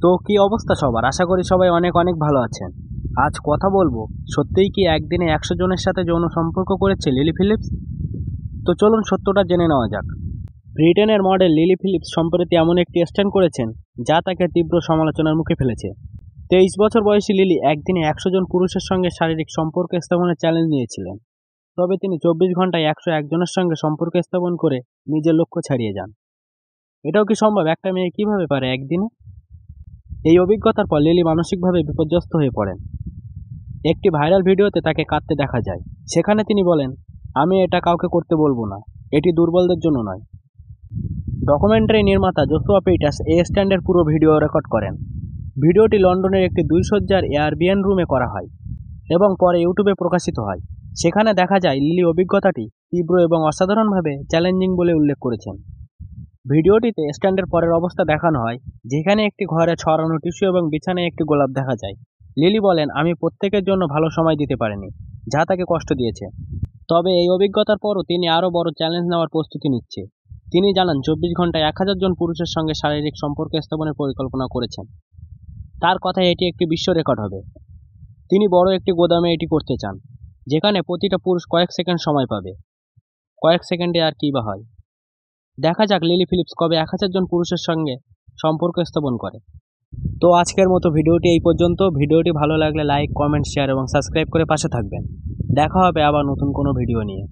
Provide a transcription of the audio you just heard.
তো কি অবস্থা সবার? আশা করি সবাই অনেক অনেক ভালো আছেন। আজ কথা বলবো, সত্যিই কি একদিনে 100 জনের সাথে যৌন সম্পর্ক করেছে লিলি ফিলিপস? তো চলুন সত্যটা জেনে নেওয়া যাক। ব্রিটেনের মডেল লিলি ফিলিপস সম্প্রতি এমন একটি স্ট্যান্ড করেছেন যা তাকে তীব্র সমালোচনার মুখে ফেলেছে। 23 বছর বয়সী লিলি একদিনে 100 জন পুরুষের সঙ্গে শারীরিক সম্পর্ক স্থাপনের চ্যালেঞ্জ নিয়েছিলেন। তবে তিনি 24 ঘন্টায় 101 জনের সঙ্গে সম্পর্ক স্থাপন করে নিজের লক্ষ্য ছাড়িয়ে যান। এটাও কি সম্ভব? একটা মেয়ে কিভাবে পারে একদিনে? এই অভিজ্ঞতার পর লিলি মানসিকভাবে বিপর্যস্ত হয়ে পড়েন। একটি ভাইরাল ভিডিওতে তাকে কাঁদতে দেখা যায়। সেখানে তিনি বলেন, আমি এটা কাউকে করতে বলবো না, এটি দুর্বলদের জন্য নয়। ডকুমেন্টারি নির্মাতা জোসুয়া পিটার্স এই স্ট্যান্ডের পুরো ভিডিও রেকর্ড করেন। ভিডিওটি লন্ডনের একটি 2 শয্যার এয়ারবিএন রুমে করা হয় এবং পরে ইউটিউবে প্রকাশিত হয়। সেখানে দেখা যায় লিলি অভিজ্ঞতাটি তীব্র এবং অসাধারণভাবে চ্যালেঞ্জিং বলে উল্লেখ করেছেন। ভিডিওটিতে স্ট্যান্ডের পরের অবস্থা দেখানো হয়, যেখানে একটি ঘরে ছড়ানো টিস্যু এবং বিছানায় একটি গোলাপ দেখা যায়। লিলি বলেন, আমি প্রত্যেকের জন্য ভালো সময় দিতে পারিনি, যা তাকে কষ্ট দিয়েছে। তবে এই অভিজ্ঞতার পরও তিনি আরও বড় চ্যালেঞ্জ নেওয়ার প্রস্তুতি নিচ্ছে। তিনি জানান 24 ঘন্টায় 1000 জন পুরুষের সঙ্গে শারীরিক সম্পর্ক স্থাপনের পরিকল্পনা করেছেন। তার কথায় এটি একটি বিশ্ব রেকর্ড হবে। তিনি বড় একটি গোদামে এটি করতে চান, যেখানে প্রতিটা পুরুষ কয়েক সেকেন্ড সময় পাবে। কয়েক সেকেন্ডে আর কী বা হয়। দেখা যাক লিলি ফিলিপস কবে 1000 জন পুরুষের সঙ্গে সম্পর্ক স্থাপন করে। তো আজকের মতো ভিডিওটি এই পর্যন্ত। ভিডিওটি ভালো লাগলে লাইক, কমেন্ট, শেয়ার এবং সাবস্ক্রাইব করে পাশে থাকবেন। দেখা হবে আবার নতুন কোনো ভিডিও নিয়ে।